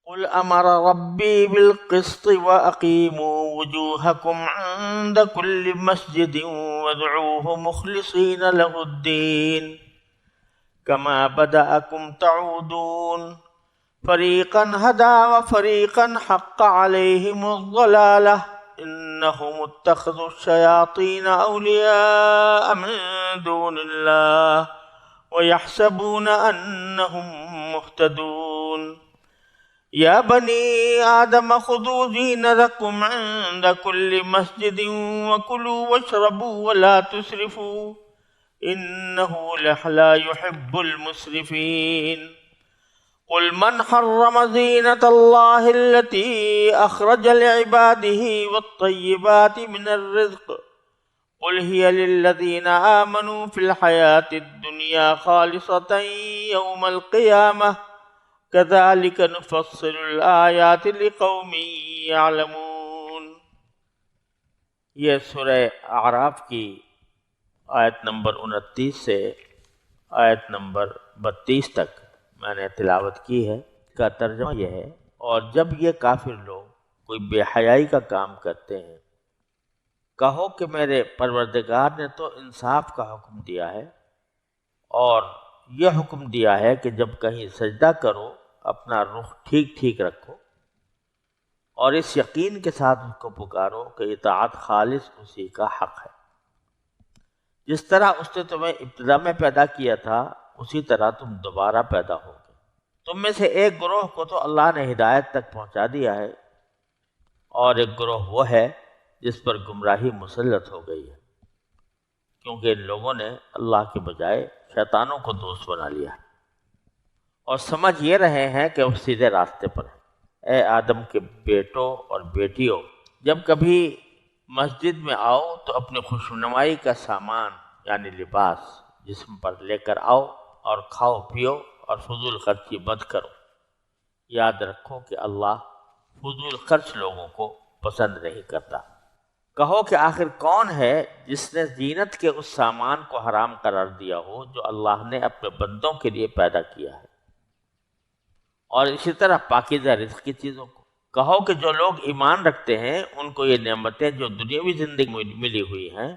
قل امر ربی بالقسط واقیموا وجوہکم عند کل مسجد وادعوہ مخلصین لہ الدین کما بدأکم تعودون فریقا ہدی وفریقا حق علیہم الضلالہ انہم اتخذوا الشیاطین اولیاء من دون اللہ ویحسبون انہم مہتدون یا بنی آدم خذوا زینتکم عند کل مسجد وکلوا واشربوا ولا تسرفوا انہ لا يحب المسرفین قل من حرم زینة اللہ التي اخرج لعباده والطیبات من الرزق قل هي للذین آمنوا في الحیاة الدنیا خالصة یوم القیامة كذلك نفصل الآیات لقوم یعلمون۔ یہ سورہ اعراف کی آیت نمبر 29 سے آیت نمبر 32 تک میں نے تلاوت کی ہے۔ اس کا ترجمہ یہ ہے، اور جب یہ کافر لوگ کوئی بے حیائی کا کام کرتے ہیں، کہو کہ میرے پروردگار نے تو انصاف کا حکم دیا ہے، اور یہ حکم دیا ہے کہ جب کہیں سجدہ کرو اپنا رخ ٹھیک ٹھیک رکھو، اور اس یقین کے ساتھ اس کو پکارو کہ اطاعت خالص اسی کا حق ہے۔ جس طرح اس نے تمہیں ابتدا میں پیدا کیا تھا اسی طرح تم دوبارہ پیدا ہوگے۔ تم میں سے ایک گروہ کو تو اللہ نے ہدایت تک پہنچا دیا ہے، اور ایک گروہ وہ ہے جس پر گمراہی مسلط ہو گئی ہے، کیونکہ ان لوگوں نے اللہ کے بجائے شیطانوں کو دوست بنا لیا ہے، اور سمجھ یہ رہے ہیں کہ وہ سیدھے راستے پر ہیں۔ اے آدم کے بیٹوں اور بیٹیوں، جب کبھی مسجد میں آؤ تو اپنی خوشنمائی کا سامان یعنی لباس جسم پر لے کر آؤ، اور کھاؤ پیو اور فضول خرچی مت کرو۔ یاد رکھو کہ اللہ فضول خرچ لوگوں کو پسند نہیں کرتا۔ کہو کہ آخر کون ہے جس نے زینت کے اس سامان کو حرام قرار دیا ہو جو اللہ نے اپنے بندوں کے لیے پیدا کیا ہے، اور اسی طرح پاکیزہ رزق کی چیزوں کو۔ کہو کہ جو لوگ ایمان رکھتے ہیں ان کو یہ نعمتیں جو دنیاوی زندگی میں ملی ہوئی ہیں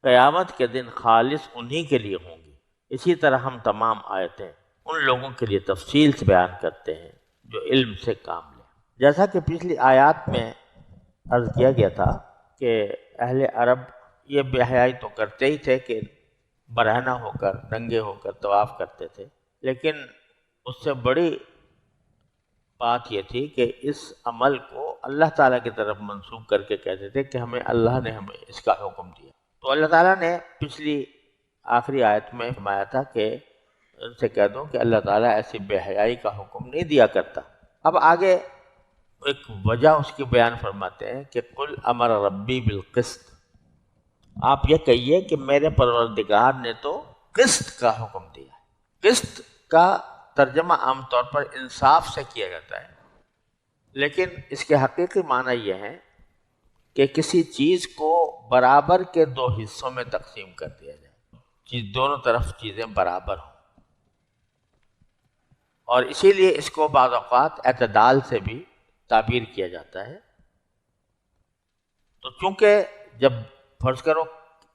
قیامت کے دن خالص انہی کے لیے ہوں گی۔ اسی طرح ہم تمام آیتیں ان لوگوں کے لیے تفصیل سے بیان کرتے ہیں جو علم سے کام لیں۔ جیسا کہ پچھلی آیات میں عرض کیا گیا تھا کہ اہل عرب یہ بے حیائی تو کرتے ہی تھے کہ برہنہ ہو کر ننگے ہو کر طواف کرتے تھے، لیکن اس سے بڑی بات یہ تھی کہ اس عمل کو اللہ تعالیٰ کی طرف منسوب کر کے کہتے تھے کہ اللہ نے ہمیں اس کا حکم دیا۔ تو اللہ تعالیٰ نے پچھلی آخری آیت میں فرمایا تھا کہ ان سے کہہ دو کہ اللہ تعالیٰ ایسی بے حیائی کا حکم نہیں دیا کرتا۔ اب آگے ایک وجہ اس کی بیان فرماتے ہیں کہ قل امر ربی بالقسط، آپ یہ کہیے کہ میرے پروردگار نے تو قسط کا حکم دیا ہے۔ قسط کا ترجمہ عام طور پر انصاف سے کیا جاتا ہے، لیکن اس کے حقیقی معنی یہ ہے کہ کسی چیز کو برابر کے دو حصوں میں تقسیم کر دیا جائے، دونوں طرف چیزیں برابر ہوں، اور اسی لیے اس کو بعض اوقات اعتدال سے بھی تعبیر کیا جاتا ہے۔ تو چونکہ جب فرض کرو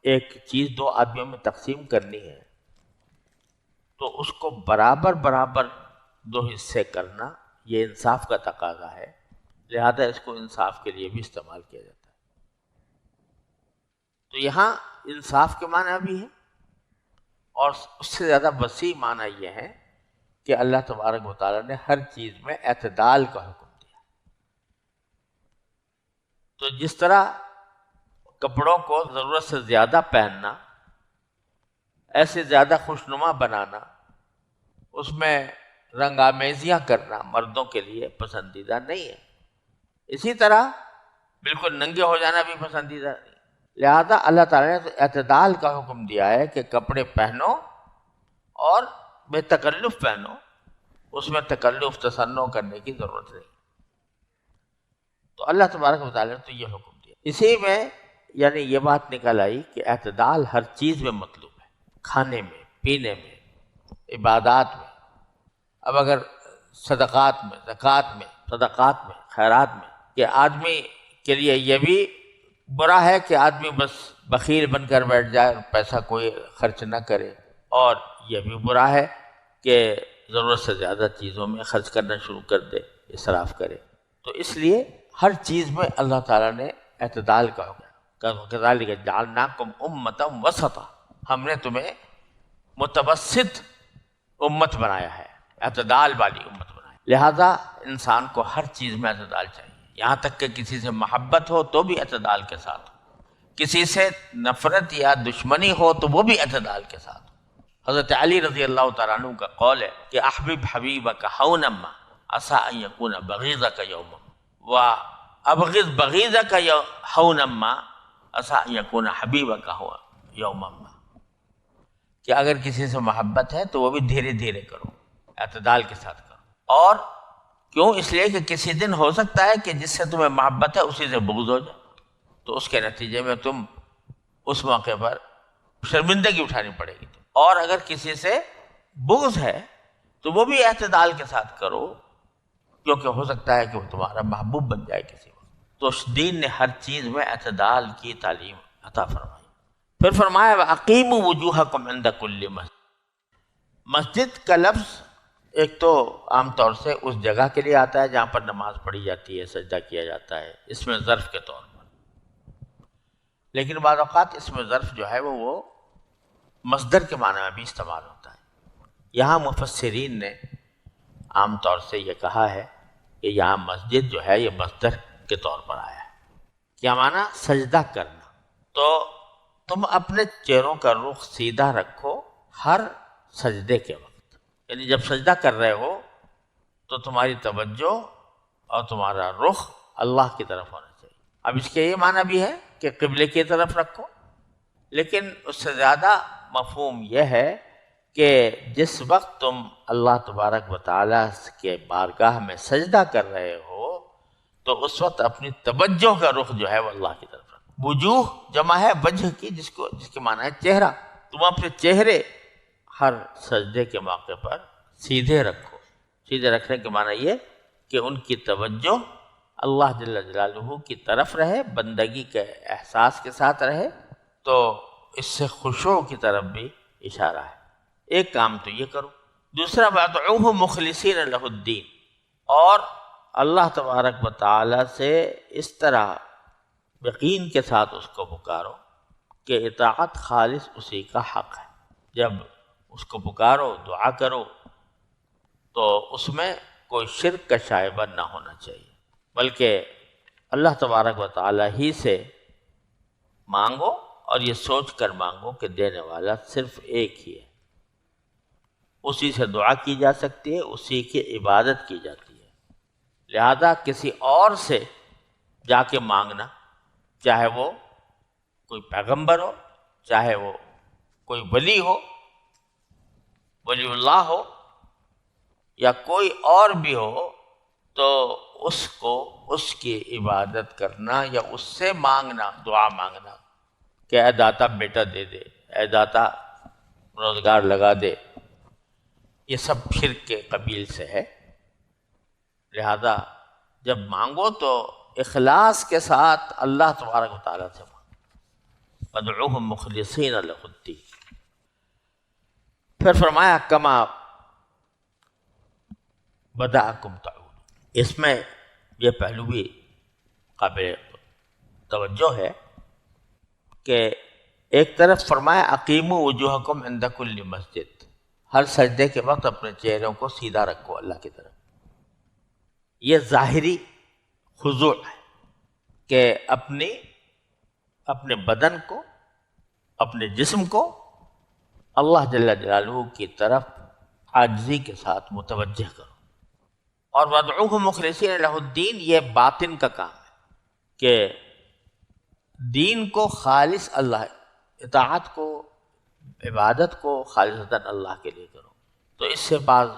ایک چیز دو آدمیوں میں تقسیم کرنی ہے تو اس کو برابر برابر دو حصے کرنا یہ انصاف کا تقاضا ہے، لہذا اس کو انصاف کے لیے بھی استعمال کیا جاتا ہے۔ تو یہاں انصاف کے معنی بھی ہے، اور اس سے زیادہ وسیع معنی یہ ہے کہ اللہ تبارک و تعالیٰ نے ہر چیز میں اعتدال کا حکم دیا۔ تو جس طرح کپڑوں کو ضرورت سے زیادہ پہننا، ایسے زیادہ خوشنما بنانا، اس میں رنگ آمیزیاں کرنا مردوں کے لیے پسندیدہ نہیں ہے، اسی طرح بالکل ننگے ہو جانا بھی پسندیدہ نہیں۔ لہذا اللہ تعالیٰ نے اعتدال کا حکم دیا ہے کہ کپڑے پہنو اور بے تکلف پہنو، اس میں تکلف تصنع کرنے کی ضرورت نہیں۔ تو اللہ تبارک و تعالیٰ نے تو یہ حکم دیا۔ اسی میں یعنی یہ بات نکل آئی کہ اعتدال ہر چیز میں مطلوب ہے، کھانے میں، پینے میں، عبادات میں۔ اب اگر صدقات میں، زکوٰۃ میں صدقات میں، خیرات میں، کہ آدمی کے لیے یہ بھی برا ہے کہ آدمی بس بخیل بن کر بیٹھ جائے اور پیسہ کوئی خرچ نہ کرے، اور یہ بھی برا ہے کہ ضرورت سے زیادہ چیزوں میں خرچ کرنا شروع کر دے، اسراف کرے۔ تو اس لیے ہر چیز میں اللہ تعالیٰ نے اعتدال کا حکم، کذالک جعلناکم امۃ وسطا، ہم نے تمہیں متوسط امت بنایا ہے، اعتدال والی امت بنایا ہے۔ لہذا انسان کو ہر چیز میں اعتدال چاہیے، یہاں تک کہ کسی سے محبت ہو تو بھی اعتدال کے ساتھ ہو، کسی سے نفرت یا دشمنی ہو تو وہ بھی اعتدال کے ساتھ ہو۔ حضرت علی رضی اللہ تعالیٰ عنہ کا قول ہے کہ احبب حبیبک ہونما عسیٰ ان یکون بغیضک یوما وابغض بغیضک ہونما عسیٰ ان یکون حبیبک یوما ما، کہ اگر کسی سے محبت ہے تو وہ بھی دھیرے دھیرے کرو، اعتدال کے ساتھ کرو۔ اور کیوں؟ اس لیے کہ کسی دن ہو سکتا ہے کہ جس سے تمہیں محبت ہے اسی سے بغض ہو جائے، تو اس کے نتیجے میں تم اس موقع پر شرمندگی اٹھانی پڑے گی۔ اور اگر کسی سے بغض ہے تو وہ بھی اعتدال کے ساتھ کرو، کیونکہ ہو سکتا ہے کہ وہ تمہارا محبوب بن جائے کسی وقت۔ تو اس دین نے ہر چیز میں اعتدال کی تعلیم عطا فرمائی۔ پھر فرمایا وَأَقِیمُوا وُجُوهَکُمْ عِنْدَ کُلِّ مَسْجِدٍ۔ مسجد کا لفظ ایک تو عام طور سے اس جگہ کے لیے آتا ہے جہاں پر نماز پڑھی جاتی ہے، سجدہ کیا جاتا ہے، اس میں ظرف کے طور پر، لیکن بعض اوقات اس میں ظرف جو ہے وہ مصدر کے معنی میں بھی استعمال ہوتا ہے۔ یہاں مفسرین نے عام طور سے یہ کہا ہے کہ یہاں مسجد جو ہے یہ مصدر کے طور پر آیا ہے۔ کیا معنی؟ سجدہ کرنا۔ تو تم اپنے چہروں کا رخ سیدھا رکھو ہر سجدے کے وقت، یعنی جب سجدہ کر رہے ہو تو تمہاری توجہ اور تمہارا رخ اللہ کی طرف ہونا چاہیے۔ اب اس کے یہ معنی بھی ہے کہ قبلے کی طرف رکھو، لیکن اس سے زیادہ مفہوم یہ ہے کہ جس وقت تم اللہ تبارک و تعالیٰ کے بارگاہ میں سجدہ کر رہے ہو تو اس وقت اپنی توجہ کا رخ جو ہے وہ اللہ کی طرف رکھو۔ وجوہ جمع ہے وجہ کی، جس کے معنی ہے چہرہ۔ تم اپنے چہرے ہر سجدے کے موقع پر سیدھے رکھو۔ سیدھے رکھنے کے معنی یہ کہ ان کی توجہ اللہ جل جلالہ کی طرف رہے، بندگی کے احساس کے ساتھ رہے، تو اس سے خشوع کی طرف بھی اشارہ ہے۔ ایک کام تو یہ کرو۔ دوسرا وَادْعُوهُ مُخْلِصِينَ لَهُ الدِّينَ، اور اللہ تبارک و تعالیٰ سے اس طرح یقین کے ساتھ اس کو پکارو کہ اطاعت خالص اسی کا حق ہے۔ جب اس کو پکارو، دعا کرو، تو اس میں کوئی شرک کا شائبہ نہ ہونا چاہیے، بلکہ اللہ تبارک و تعالیٰ ہی سے مانگو، اور یہ سوچ کر مانگو کہ دینے والا صرف ایک ہی ہے، اسی سے دعا کی جا سکتی ہے، اسی کی عبادت کی جاتی ہے۔ لہذا کسی اور سے جا کے مانگنا، چاہے وہ کوئی پیغمبر ہو، چاہے وہ کوئی ولی ہو، ولی اللہ ہو، یا کوئی اور بھی ہو، تو اس کو اس کی عبادت کرنا یا اس سے مانگنا، دعا مانگنا کہ اے داتا بیٹا دے دے، اے داتا روزگار لگا دے، یہ سب شرک کے قبیل سے ہے۔ لہذا جب مانگو تو اخلاص کے ساتھ اللہ تبارک و تعالیٰ سے مانگو۔ وَادْعُوهُ مُخْلِصِينَ لَهُ الدِّينَ۔ پھر فرمایا کما بدأکم تعود۔ اس میں یہ پہلو بھی قابل توجہ ہے کہ ایک طرف فرمایا اقیموا وجوہکم عند کل مسجد، ہر سجدے کے وقت اپنے چہروں کو سیدھا رکھو اللہ کی طرف۔ یہ ظاہری خضوع ہے کہ اپنے بدن کو، اپنے جسم کو اللہ جل جلالہ کی طرف عاجزی کے ساتھ متوجہ کرو۔ اور وَادْعُوهُ مُخْلِصِينَ لَهُ الدِّينَ، یہ باطن کا کام ہے کہ دین کو خالص اللہ، اطاعت کو، عبادت کو خالصتاً اللہ کے لیے کرو۔ تو اس سے بعض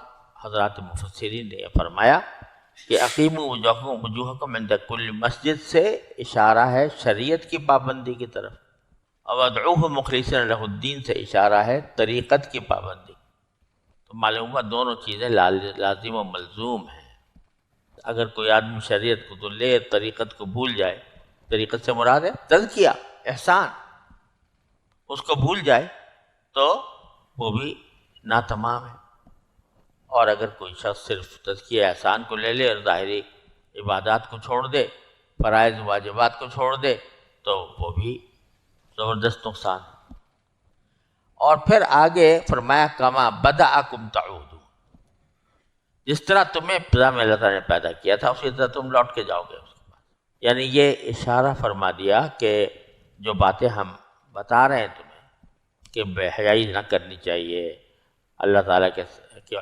حضرات مفسرین نے یہ فرمایا کہ اقیموا وجوہکم عند کل مسجد سے اشارہ ہے شریعت کی پابندی کی طرف، اور وَادْعُوهُ مُخْلِصِينَ لَهُ الدِّينَ سے اشارہ ہے طریقت کی پابندی۔ تو معلوم ہوا دونوں چیزیں لازم و ملزوم ہیں۔ اگر کوئی آدمی شریعت کو تو لے، طریقت کو بھول جائے، طریقت سے مراد ہے تزکیہ، احسان، اس کو بھول جائے تو وہ بھی ناتمام ہے۔ اور اگر کوئی شخص صرف تزکیہ احسان کو لے لے اور ظاہری عبادات کو چھوڑ دے، فرائض واجبات کو چھوڑ دے، تو وہ بھی زبردست نقصان ہے۔ اور پھر آگے فرمایا کما بدأکم تعودون، جس طرح تمہیں ابتدا میں اللہ تعالیٰ نے پیدا کیا تھا اسی طرح تم لوٹ کے جاؤ گے اس کے بعد۔ یعنی یہ اشارہ فرما دیا کہ جو باتیں ہم بتا رہے ہیں تمہیں کہ بے حیائی نہ کرنی چاہیے، اللہ تعالیٰ کے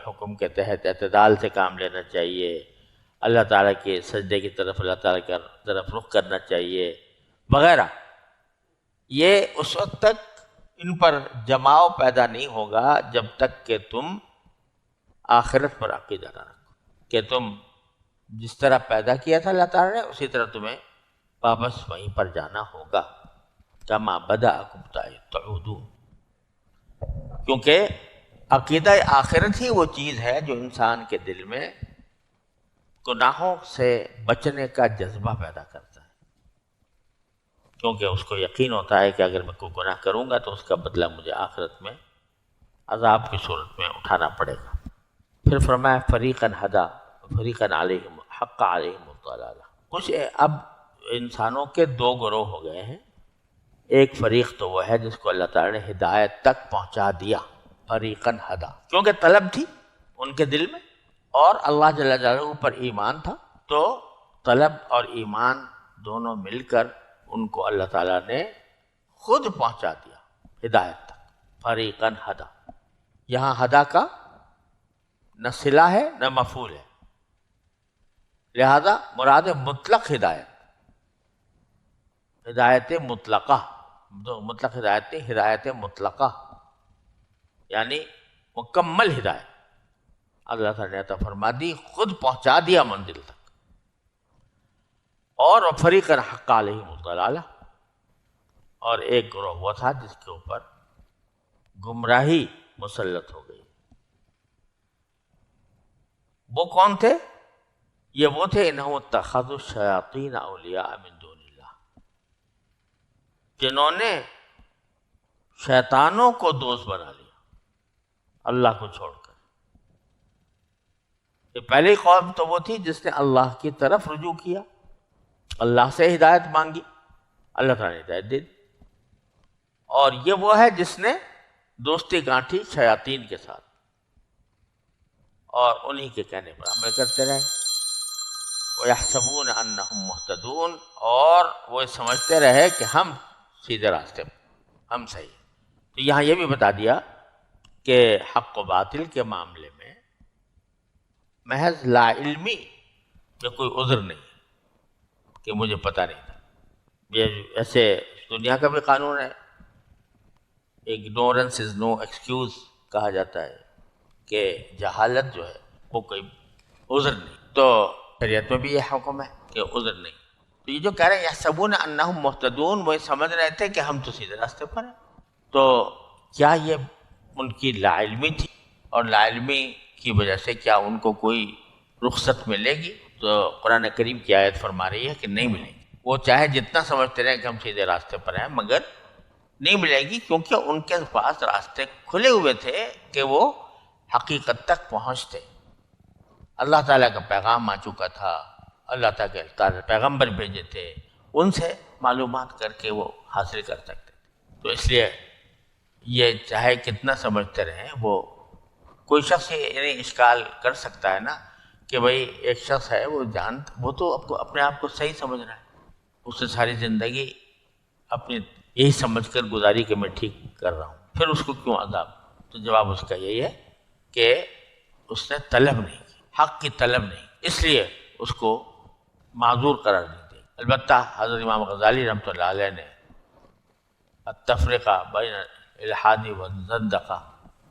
حکم کے تحت اعتدال سے کام لینا چاہیے، اللہ تعالیٰ کے سجدے کی طرف اللہ تعالیٰ کی طرف رخ کرنا چاہیے وغیرہ، یہ اس وقت تک ان پر جماؤ پیدا نہیں ہوگا جب تک کہ تم آخرت پر عقیدہ نہ رکھو، کہ تم جس طرح پیدا کیا تھا اللہ تعالیٰ نے اسی طرح تمہیں واپس وہیں پر جانا ہوگا، کما بدأکم تعودون۔ کیونکہ عقیدہ آخرت ہی وہ چیز ہے جو انسان کے دل میں گناہوں سے بچنے کا جذبہ پیدا کرتا ہے، کیونکہ اس کو یقین ہوتا ہے کہ اگر میں کوئی گناہ کروں گا تو اس کا بدلہ مجھے آخرت میں عذاب کی صورت میں اٹھانا پڑے گا۔ پھر فرمایا فریقاً ہدا فریقاً علیہم حق علیہم الضلالہ۔ کچھ اب انسانوں کے دو گروہ ہو گئے ہیں، ایک فریق تو وہ ہے جس کو اللہ تعالیٰ نے ہدایت تک پہنچا دیا، فریقاً ہدا، کیونکہ طلب تھی ان کے دل میں اور اللہ جل جلالہ پر ایمان تھا، تو طلب اور ایمان دونوں مل کر ان کو اللہ تعالیٰ نے خود پہنچا دیا ہدایت تک، فریقاً ہدا۔ یہاں ہدا کا نہ صلہ ہے نہ مفعول ہے، لہذا مراد مطلق ہدایت، ہدایت مطلقہ، مطلق ہدایت نہیں، ہدایت مطلقہ یعنی مکمل ہدایت اللہ تعالیٰ نے عطا فرما دی، خود پہنچا دیا منزل تک۔ اور فریقاً حق علیہم الضلالہ، اور ایک گروہ وہ تھا جس کے اوپر گمراہی مسلط ہو گئی۔ وہ کون تھے؟ یہ وہ تھے انہم اتخذوا الشیاطین اولیاء من دون اللہ، جنہوں نے شیطانوں کو دوست بنا لیا اللہ کو چھوڑ کر۔ یہ پہلی قوم تو وہ تھی جس نے اللہ کی طرف رجوع کیا، اللہ سے ہدایت مانگی، اللہ تعالیٰ نے ہدایت دے دی۔ اور یہ وہ ہے جس نے دوستی گانٹھی شیاطین کے ساتھ اور انہی کے کہنے پر عمل کرتے رہے۔ وَيَحْسَبُونَ أَنَّهُمْ مُهْتَدُونَ، اور وہ سمجھتے رہے کہ ہم سیدھے راستے پر، ہم صحیح۔ تو یہاں یہ بھی بتا دیا کہ حق و باطل کے معاملے میں محض لا علمی یا کوئی عذر نہیں کہ مجھے پتہ نہیں تھا۔ یہ ایسے دنیا کا بھی قانون ہے، اگنورنس از نو ایکسکیوز کہا جاتا ہے کہ جہالت جو ہے وہ کوئی عذر نہیں، تو شریعت میں بھی یہ حکم ہے کہ عذر نہیں۔ تو یہ جو کہہ رہے ہیں یحسبون انہم مہتدون، وہ سمجھ رہے تھے کہ ہم تو سیدھے راستے پر ہیں، تو کیا یہ ان کی لا علمی تھی؟ اور لا علمی کی وجہ سے کیا ان کو کوئی رخصت ملے گی؟ تو قرآن کریم کی آیت فرما رہی ہے کہ نہیں ملے گی۔ وہ چاہے جتنا سمجھتے رہے کہ ہم سیدھے راستے پر ہیں، مگر نہیں ملے گی، کیونکہ ان کے پاس راستے کھلے ہوئے تھے کہ وہ حقیقت تک پہنچتے۔ اللہ تعالیٰ کا پیغام آ چکا تھا، اللہ تعالیٰ پیغمبر بھیجے تھے، ان سے معلومات کر کے وہ حاصل کر سکتے تھے۔ تو اس لیے یہ چاہے کتنا سمجھتے رہیں، وہ کوئی شخص یعنی اشکال کر سکتا ہے نا کہ بھئی ایک شخص ہے وہ تو اپنے آپ کو صحیح سمجھ رہا ہے، اس نے ساری زندگی اپنی یہی سمجھ کر گزاری کہ میں ٹھیک کر رہا ہوں، پھر اس کو کیوں عذاب؟ تو جواب اس کا یہی ہے کہ اس نے طلب نہیں کی، حق کی طلب نہیں، اس لیے اس کو معذور قرار نہیں دیا۔ البتہ حضرت امام غزالی رحمۃ اللہ علیہ نے التفرقہ بین الحادی و زندقہ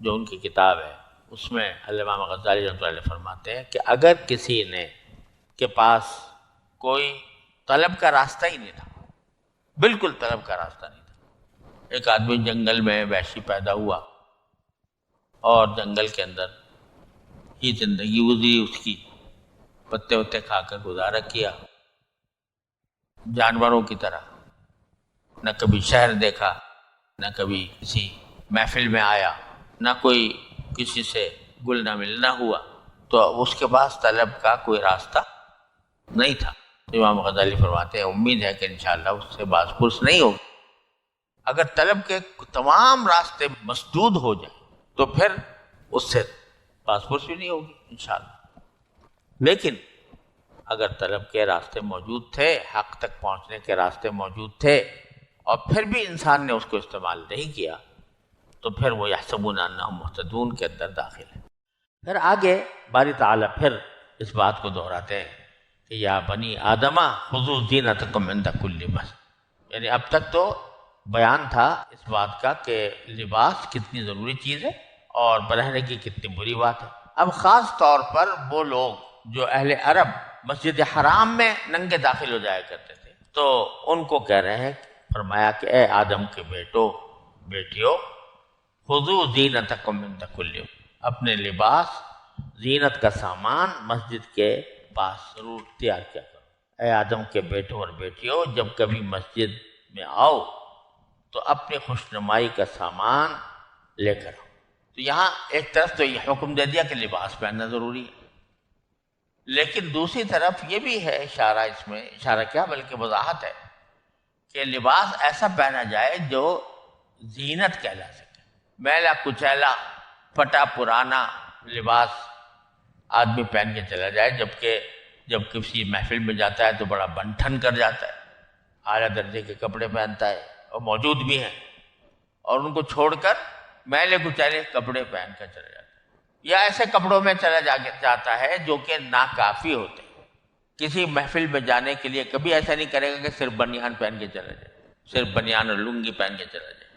جو ان کی کتاب ہے، اس میں علامہ غزالی رحمۃ اللہ علیہ فرماتے ہیں کہ اگر کسی نے کے پاس کوئی طلب کا راستہ ہی نہیں تھا، بالکل طلب کا راستہ نہیں تھا، ایک آدمی جنگل میں وحشی پیدا ہوا اور جنگل کے اندر ہی زندگی گزری اس کی، پتے وتے کھا کر گزارا کیا جانوروں کی طرح، نہ کبھی شہر دیکھا، نہ کبھی کسی محفل میں آیا، نہ کوئی کسی سے گلنا ملنا ہوا، تو اس کے پاس طلب کا کوئی راستہ نہیں تھا۔ امام غزالی فرماتے ہیں امید ہے کہ انشاءاللہ اس سے باز پرس نہیں ہوگی۔ اگر طلب کے تمام راستے مسدود ہو جائیں تو پھر اس سے باز پرس بھی نہیں ہوگی انشاءاللہ۔ لیکن اگر طلب کے راستے موجود تھے، حق تک پہنچنے کے راستے موجود تھے، اور پھر بھی انسان نے اس کو استعمال نہیں کیا، تو پھر وہ یحسبون انہم مہتدون کے اندر داخل ہے۔ پھر آگے باری تعالیٰ پھر اس بات کو دہراتے ہیں کہ یا بنی آدمہ خذوا زینتکم عند کل مسجد، یعنی اب تک تو بیان تھا اس بات کا کہ لباس کتنی ضروری چیز ہے اور برہنے کی کتنی بری بات ہے۔ اب خاص طور پر وہ لوگ جو اہل عرب مسجد حرام میں ننگے داخل ہو جایا کرتے تھے، تو ان کو کہہ رہے ہیں، فرمایا کہ اے آدم کے بیٹیوں خذوا زینتکم عند کل، اپنے لباس زینت کا سامان مسجد کے پاس ضرور تیار کیا کرو۔ اے آدم کے بیٹوں اور بیٹیوں، جب کبھی مسجد میں آؤ تو اپنی خوشنمائی کا سامان لے کر آؤ۔ تو یہاں ایک طرف تو یہ حکم دے دیا کہ لباس پہننا ضروری ہے، لیکن دوسری طرف یہ بھی ہے اشارہ، اس میں اشارہ کیا بلکہ وضاحت ہے کہ لباس ایسا پہنا جائے جو زینت کہلا سکے۔ میلا کچیلا پھٹا پرانا لباس آدمی پہن کے چلا جائے، جبکہ جب کسی محفل میں جاتا ہے تو بڑا بن ٹھن کر جاتا ہے، اعلیٰ درجے کے کپڑے پہنتا ہے، اور موجود بھی ہیں، اور ان کو چھوڑ کر میلے کچیلے کپڑے پہن کر چلا جاتا ہے، یا ایسے کپڑوں میں چلا جاتا ہے جو کہ ناکافی ہوتے ہیں۔ کسی محفل میں جانے کے لیے کبھی ایسا نہیں کرے گا کہ صرف بنیان پہن کے چلا جائے، صرف بنیان اور لنگی پہن کے چلا جائے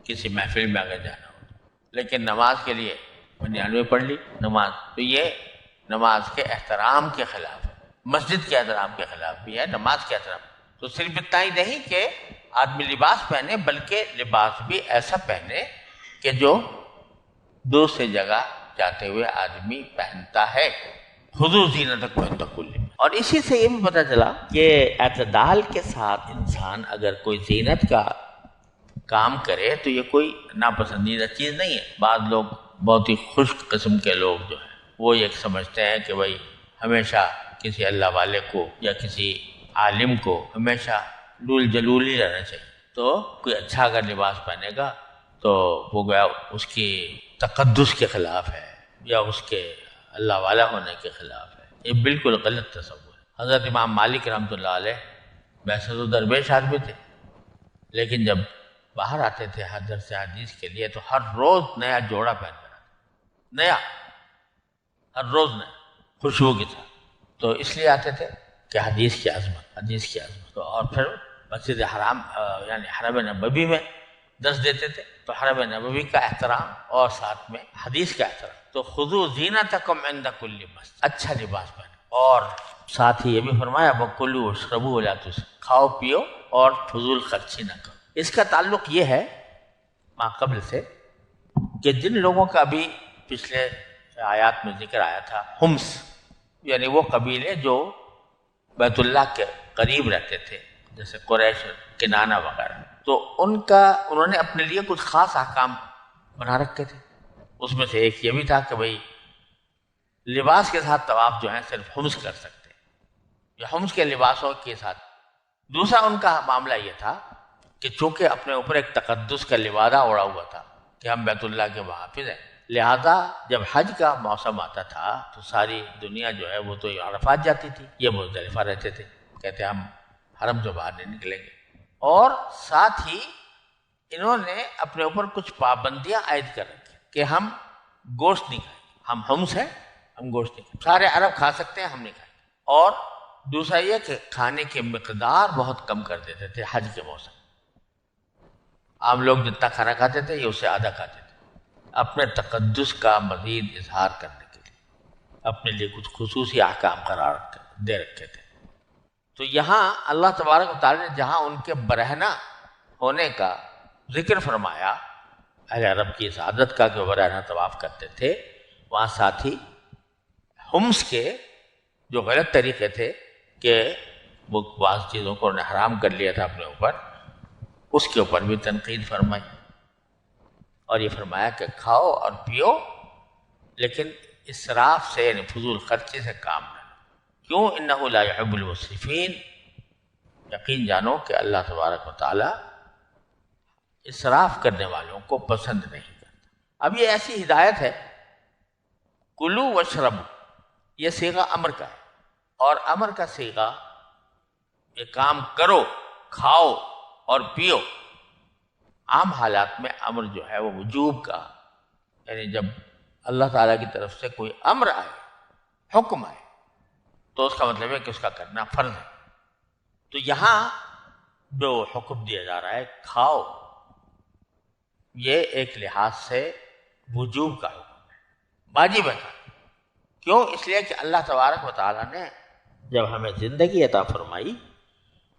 کسی محفل میں اگر جانا ہو، لیکن نماز کے لیے بنیان میں پڑھ لی نماز، تو یہ نماز کے احترام کے خلاف ہے، مسجد کے احترام کے خلاف بھی ہے، نماز کے احترام۔ تو صرف اتنا ہی نہیں کہ آدمی لباس پہنے، بلکہ لباس بھی ایسا پہنے کہ جو دوسری جگہ جاتے ہوئے آدمی پہنتا ہے۔ خذوا زینتکم عند کل، اور اسی سے یہ بھی پتہ چلا کہ اعتدال کے ساتھ انسان اگر کوئی زینت کا کام کرے تو یہ کوئی ناپسندیدہ چیز نہیں ہے۔ بعض لوگ بہت ہی خشک قسم کے لوگ جو ہیں وہ یہ سمجھتے ہیں کہ بھائی ہمیشہ کسی اللہ والے کو یا کسی عالم کو ہمیشہ لول جلول ہی رہنا چاہیے، تو کوئی اچھا اگر لباس پہنے گا تو وہ گیا اس کی تقدس کے خلاف ہے یا اس کے اللہ والا ہونے کے خلاف ہے۔ یہ بالکل غلط تصور ہے۔ حضرت امام مالک رحمۃ اللہ علیہ ویسے تو درویش آدمی تھے، لیکن جب باہر آتے تھے درس حدیث کے لیے تو ہر روز نیا جوڑا پہن کر آتے، نیا، ہر روز نیا، خوشبو کی طرح۔ تو اس لیے آتے تھے کہ حدیث کی عظمت، اور پھر مسجد حرام یعنی حرم نبوی میں درس دیتے تھے، تو حرم نبوی کا احترام اور ساتھ میں حدیث کا احترام۔ تو خذوا زینتکم عند کل مسجد، اچھا لباس پہنے، اور ساتھ ہی یہ بھی فرمایا وَكُلُوا وَاشْرَبُوا وَلَا تُسْرِفُوا، کھاؤ پیو اور فضول خرچی نہ کرو۔ اس کا تعلق یہ ہے ما قبل سے کہ جن لوگوں کا بھی پچھلے آیات میں ذکر آیا تھا، حمص یعنی وہ قبیلے جو بیت اللہ کے قریب رہتے تھے جیسے قریش، کنانہ وغیرہ، تو انہوں نے اپنے لیے کچھ خاص احکام بنا رکھے تھے۔ اس میں سے ایک یہ بھی تھا کہ بھئی لباس کے ساتھ طواف جو ہے صرف حمص کر سکتے ہیں، یا حمص کے لباسوں کے ساتھ۔ دوسرا ان کا معاملہ یہ تھا کہ چونکہ اپنے اوپر ایک تقدس کا لبادہ اوڑا ہوا تھا کہ ہم بیت اللہ کے محافظ ہیں، لہذا جب حج کا موسم آتا تھا تو ساری دنیا جو ہے وہ تو عرفات جاتی تھی، یہ مزدلفہ رہتے تھے، کہتے ہم حرم سے باہر نہیں نکلیں گے۔ اور ساتھ ہی انہوں نے اپنے اوپر کچھ پابندیاں عائد کر رکھی کہ ہم گوشت نہیں کھائیں گے، ہم حمص ہیں، ہم گوشت نہیں کھائیں، سارے عرب کھا سکتے ہیں، ہم نہیں کھائیں گے۔ اور دوسرا یہ کہ کھانے کی مقدار بہت کم کر دیتے تھے حج کے موسم۔ عام لوگ جتنا کھانا کھاتے تھے یہ اس سے آدھا کھاتے تھے، اپنے تقدس کا مزید اظہار کرنے کے لیے اپنے لیے کچھ خصوصی احکام قرار دے رکھے تھے۔ تو یہاں اللہ تبارک و تعالی نے جہاں ان کے برہنہ ہونے کا ذکر فرمایا، اہل عرب کی اس عادت کا کہ وہ برہنہ طواف کرتے تھے، وہاں ساتھ ہی حمص کے جو غلط طریقے تھے کہ وہ بعض چیزوں کو انہوں نے حرام کر لیا تھا اپنے اوپر، اس کے اوپر بھی تنقید فرمائی، اور یہ فرمایا کہ کھاؤ اور پیو لیکن اسراف سے یعنی فضول خرچی سے کام نہ لو۔ کیوں؟ انہ لا يحب المسرفین، یقین جانو کہ اللہ تبارک و تعالی اسراف کرنے والوں کو پسند نہیں کرتا۔ اب یہ ایسی ہدایت ہے، کلو واشربو، یہ صیغہ امر کا ہے، اور امر کا صیغہ یہ کام کرو، کھاؤ اور پیو، عام حالات میں امر جو ہے وہ وجوب کا، یعنی جب اللہ تعالیٰ کی طرف سے کوئی امر آئے، حکم آئے، تو اس کا مطلب ہے کہ اس کا کرنا فرض ہے۔ تو یہاں جو حکم دیا جا رہا ہے کھاؤ، یہ ایک لحاظ سے وجوب کا حکم ہے، واجب ہے۔ کیوں؟ اس لیے کہ اللہ تبارک و تعالیٰ نے جب ہمیں زندگی عطا فرمائی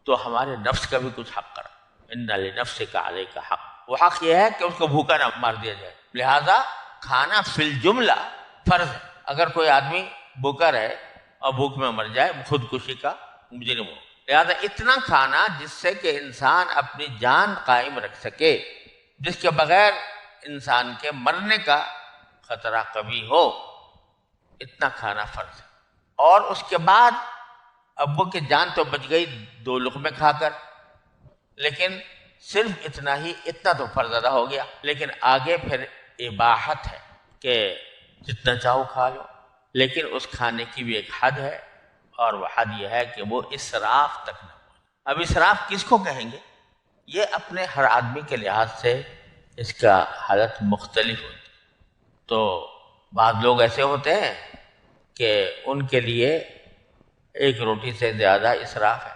تو ہمارے نفس کا بھی کچھ حق کرا، ان لنفسک علیک حق، وہ حق یہ ہے کہ اس کو بھوکا نہ مار دیا جائے، لہذا کھانا فی الجملہ فرض ہے۔ اگر کوئی آدمی بھوکا رہے اور بھوک میں مر جائے، خودکشی کا مجرم ہو، لہذا اتنا کھانا جس سے کہ انسان اپنی جان قائم رکھ سکے، جس کے بغیر انسان کے مرنے کا خطرہ کبھی ہو، اتنا کھانا فرض ہے۔ اور اس کے بعد ابو کی جان تو بچ گئی 2 لقمے کھا کر، لیکن صرف اتنا ہی، اتنا تو فرض ادا ہو گیا، لیکن آگے پھر اباحت ہے کہ جتنا چاہو کھا لو، لیکن اس کھانے کی بھی ایک حد ہے، اور وہ حد یہ ہے کہ وہ اسراف تک نہ ہو۔ اب اسراف کس کو کہیں گے؟ یہ اپنے ہر آدمی کے لحاظ سے اس کا حالت مختلف ہوتی، تو بعض لوگ ایسے ہوتے ہیں کہ ان کے لیے 1 روٹی سے زیادہ اسراف ہے،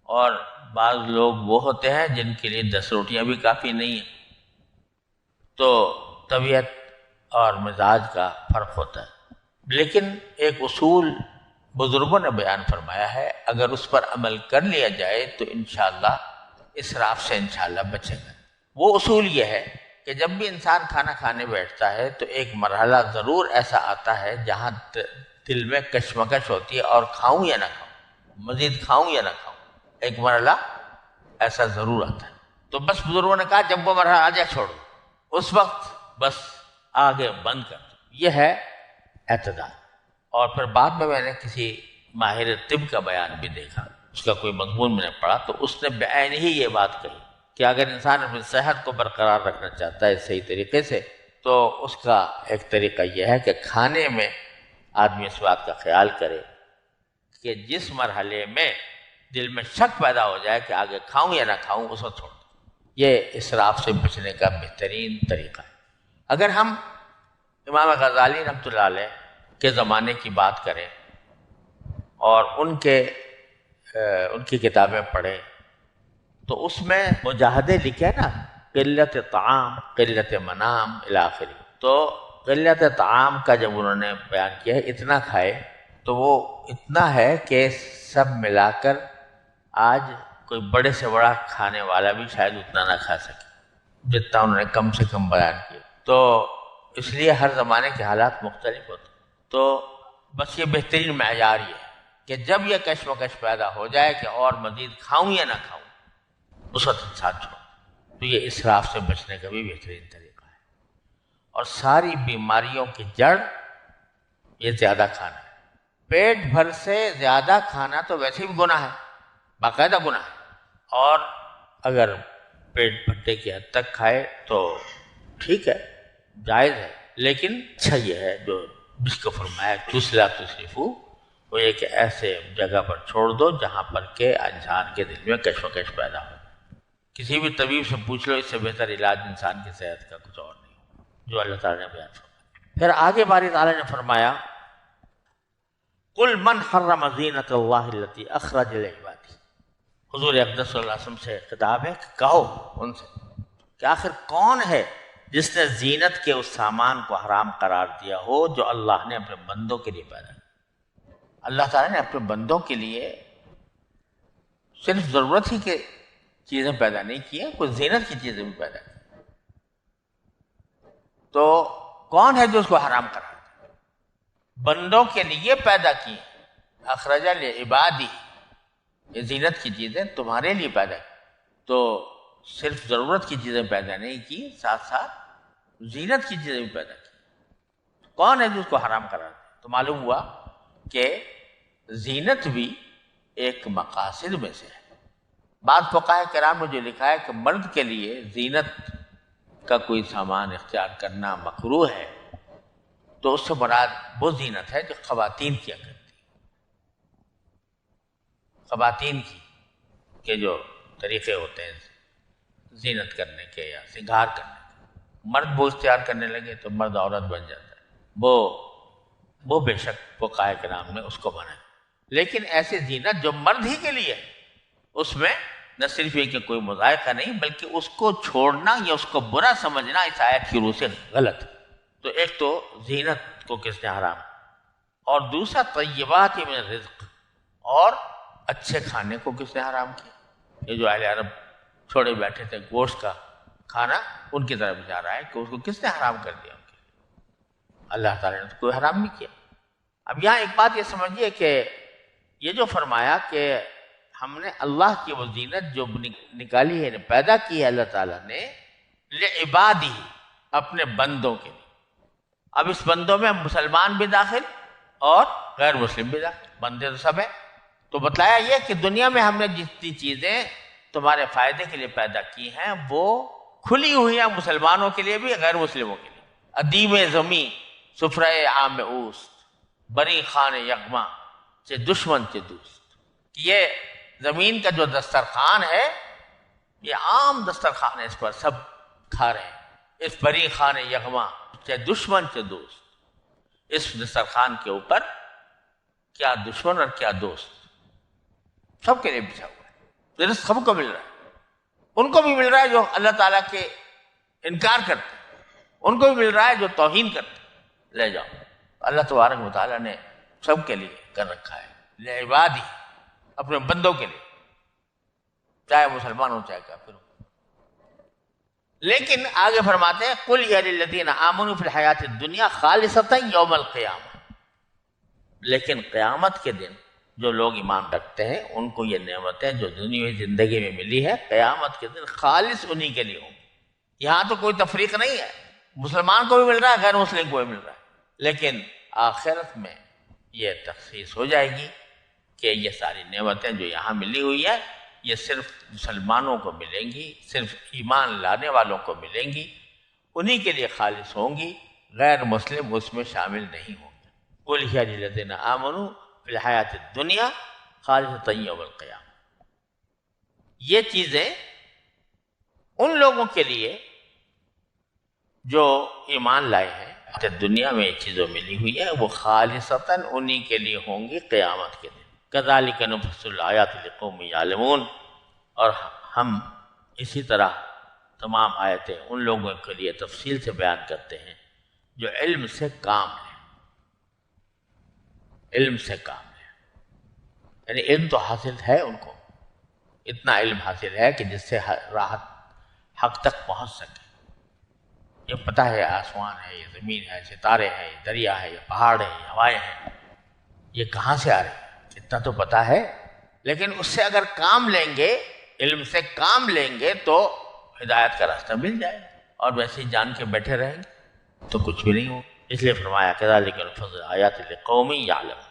اور بعض لوگ وہ ہوتے ہیں جن کے لیے 10 روٹیاں بھی کافی نہیں ہیں۔ تو طبیعت اور مزاج کا فرق ہوتا ہے، لیکن ایک اصول بزرگوں نے بیان فرمایا ہے، اگر اس پر عمل کر لیا جائے تو انشاءاللہ اسراف سے انشاءاللہ بچے گا۔ وہ اصول یہ ہے کہ جب بھی انسان کھانا کھانے بیٹھتا ہے تو ایک مرحلہ ضرور ایسا آتا ہے جہاں دل میں کشمکش ہوتی ہے، اور کھاؤں یا نہ کھاؤں، مزید کھاؤں یا نہ کھاؤں، ایک مرحلہ ایسا ضرور آتا ہے۔ تو بس بزرگوں نے کہا جب وہ مرحلہ آ جائے چھوڑ دو، اس وقت بس آگے بند کر دو، یہ ہے اعتدال۔ اور پھر بعد میں نے کسی ماہر طب کا بیان بھی دیکھا، اس کا کوئی مضمون میں نے پڑھا، تو اس نے بعین ہی یہ بات کہی کہ اگر انسان اپنی صحت کو برقرار رکھنا چاہتا ہے صحیح طریقے سے، تو اس کا ایک طریقہ یہ ہے کہ کھانے میں آدمی اس بات کا خیال کرے کہ جس مرحلے میں دل میں شک پیدا ہو جائے کہ آگے کھاؤں یا نہ کھاؤں، اس کو چھوڑ دو۔ یہ اسراف سے بچنے کا بہترین طریقہ ہے۔ اگر ہم امام غزالی رحمۃ اللہ علیہ کے زمانے کی بات کریں اور ان کی کتابیں پڑھیں، تو اس میں مجاہدے لکھے نا، قلت طعام، قلت منام الی آخری۔ تو قلت طعام کا جب انہوں نے بیان کیا ہے، اتنا کھائے، تو وہ اتنا ہے کہ سب ملا کر آج کوئی بڑے سے بڑا کھانے والا بھی شاید اتنا نہ کھا سکے جتنا انہوں نے کم سے کم بیان کیا۔ تو اس لیے ہر زمانے کے حالات مختلف ہوتے، تو بس یہ بہترین معیار یہ ہے کہ جب یہ کشمکش پیدا ہو جائے کہ اور مزید کھاؤں یا نہ کھاؤں، اس وقت انسان چھوڑ۔ تو یہ اسراف سے بچنے کا بھی بہترین طریقہ ہے۔ اور ساری بیماریوں کی جڑ یہ زیادہ کھانا ہے۔ پیٹ بھر سے زیادہ کھانا تو ویسے بھی گناہ ہے، باقاعدہ گناہ ہے، اور اگر پیٹ بھرنے کی حد تک کھائے تو ٹھیک ہے، جائز ہے، لیکن اچھا یہ ہے جو جس کو فرمایا لا تسرفو، وہ یہ کہ ایسے جگہ پر چھوڑ دو جہاں پر کہ انسان کے دل میں کشمکش پیدا ہو۔ کسی بھی طبیب سے پوچھ لو، اس سے بہتر علاج انسان کی صحت کا کچھ اور نہیں جو اللہ تعالیٰ نے بیان فرمایا۔ پھر آگے باری تعالیٰ نے فرمایا قل من حرم زینت اللہ التی اخرج لعبادہ، حضور اقدس صلی اللہ علیہ وسلم سے خطاب ہے کہ کہو ان سے کہ آخر کون ہے جس نے زینت کے اس سامان کو حرام قرار دیا ہو جو اللہ نے اپنے بندوں کے لیے پیدا کیا۔ اللہ تعالیٰ نے اپنے بندوں کے لیے صرف ضرورت ہی کے چیزیں پیدا نہیں کی ہیں، کوئی زینت کی چیزیں بھی پیدا کی۔ تو کون ہے جو اس کو حرام قرار دیا؟ بندوں کے لیے پیدا کی، اخرج لعبادی، یہ زینت کی چیزیں تمہارے لیے پیدا کی، تو صرف ضرورت کی چیزیں پیدا نہیں کی، ساتھ ساتھ زینت کی چیزیں بھی پیدا کی۔ کون ہے جو اس کو حرام قرار دے؟ تو معلوم ہوا کہ زینت بھی ایک مقاصد میں سے ہے۔ بعض فقہاء کرام نے جو لکھا ہے کہ مرد کے لیے زینت کا کوئی سامان اختیار کرنا مکروہ ہے، تو اس سے مراد وہ زینت ہے جو خواتین کیا کرتی، خواتین کی کے جو طریقے ہوتے ہیں زینت کرنے کے یا سنگار کرنے کے، مرد وہ اختیار کرنے لگے تو مرد عورت بن جاتا ہے، وہ بے شک فقہاء کرام نے اس کو منع ہے۔ لیکن ایسی زینت جو مرد ہی کے لیے ہے، اس میں نہ صرف یہ کہ کوئی مذائقہ نہیں، بلکہ اس کو چھوڑنا یا اس کو برا سمجھنا اس آیت کی روح سے غلط ہے۔ تو ایک تو زینت کو کس نے حرام، اور دوسرا طیبات من الرزق، اور اچھے کھانے کو کس نے حرام کیا؟ یہ جو اہل عرب چھوڑے بیٹھے تھے گوشت کا کھانا، ان کی طرف جا رہا ہے کہ اس کو کس نے حرام کر دیا؟ ان کے اللہ تعالیٰ نے کوئی حرام نہیں کیا۔ اب یہاں ایک بات یہ سمجھیے کہ یہ جو فرمایا کہ ہم نے اللہ کی وہ زینت جو نکالی ہے، پیدا کی ہے اللہ تعالیٰ نے لعبادی، اپنے بندوں کے لیے۔ اب اس بندوں میں مسلمان بھی داخل اور غیر مسلم بھی داخل، بندے تو سب ہیں۔ تو بتلایا یہ کہ دنیا میں ہم نے جتنی چیزیں تمہارے فائدے کے لیے پیدا کی ہیں وہ کھلی ہوئی ہیں، مسلمانوں کے لیے بھی غیر مسلموں کے لیے۔ ادیم زمیں سفرہ عام اوست، بری خان یغما سے دشمن سے دوست۔ یہ زمین کا جو دسترخوان ہے یہ عام دسترخوان ہے، اس پر سب کھا رہے ہیں۔ اس بری خان یغما سے دشمن سے دوست، اس دسترخوان کے اوپر کیا دشمن اور کیا دوست، سب کے لیے بچھا ہوا ہے، رزق سب کو مل رہا ہے۔ ان کو بھی مل رہا ہے جو اللہ تعالیٰ کے انکار کرتے ہیں، ان کو بھی مل رہا ہے جو توہین کرتے ہیں۔ لے جاؤ، اللہ تبارک و تعالیٰ نے سب کے لیے کر رکھا ہے، لعبادی، اپنے بندوں کے لیے، چاہے مسلمان ہو چاہے کافر ہو۔ لیکن آگے فرماتے ہیں قُلْ يَا لِلَّذِينَ آمَنُوا فِي الْحَيَاةِ الدُّنْيَا خَالِصَةً يَوْمَ الْقِيَامَةِ، لیکن قیامت کے دن جو لوگ ایمان رکھتے ہیں ان کو یہ نعمتیں جو دنیاوی زندگی میں ملی ہے قیامت کے دن خالص انہی کے لیے ہوں گی۔ یہاں تو کوئی تفریق نہیں ہے، مسلمان کو بھی مل رہا ہے، غیر مسلم کو بھی مل رہا ہے، لیکن آخرت میں یہ تخصیص ہو جائے گی کہ یہ ساری نعمتیں جو یہاں ملی ہوئی ہیں یہ صرف مسلمانوں کو ملیں گی، صرف ایمان لانے والوں کو ملیں گی، انہی کے لیے خالص ہوں گی، غیر مسلم اس میں شامل نہیں ہوں گے۔ قُلْ هِيَ لِلَّذِينَ آمَنُوا فِي الْحَيَاةِ الدُّنْيَا خَالِصَةً يَوْمَ الْقِيَامَةِ، یہ چیزیں ان لوگوں کے لیے جو ایمان لائے ہیں، دنیا میں یہ چیزیں ملی ہوئی ہے وہ خالصتاً انہی کے لیے ہوں گی قیامت کے دن۔ كَذَلِكَ نُفَصِّلُ الْآيَاتِ لِقَوْمٍ يَعْلَمُونَ، اور ہم اسی طرح تمام آیتیں ان لوگوں کے لیے تفصیل سے بیان کرتے ہیں جو علم سے کام لیں، علم سے کام لیں، یعنی علم تو حاصل ہے ان کو، اتنا علم حاصل ہے کہ جس سے راحت حق تک پہنچ سکے۔ یہ پتہ ہے آسمان ہے، یہ زمین ہے، ستارے ہیں، یہ دریا ہے، یہ پہاڑ ہے، یہ ہوائیں ہیں، یہ کہاں سے آ رہے ہیں، اتنا تو پتہ ہے، لیکن اس سے اگر کام لیں گے، علم سے کام لیں گے تو ہدایت کا راستہ مل جائے، اور ویسے ہی جان کے بیٹھے رہیں گے تو کچھ بھی نہیں ہو۔ اس لیے فرمایا كَذَلِكَ نُفَصِّلُ الْآيَاتِ لِقَوْمٍ يَعْلَمُونَ۔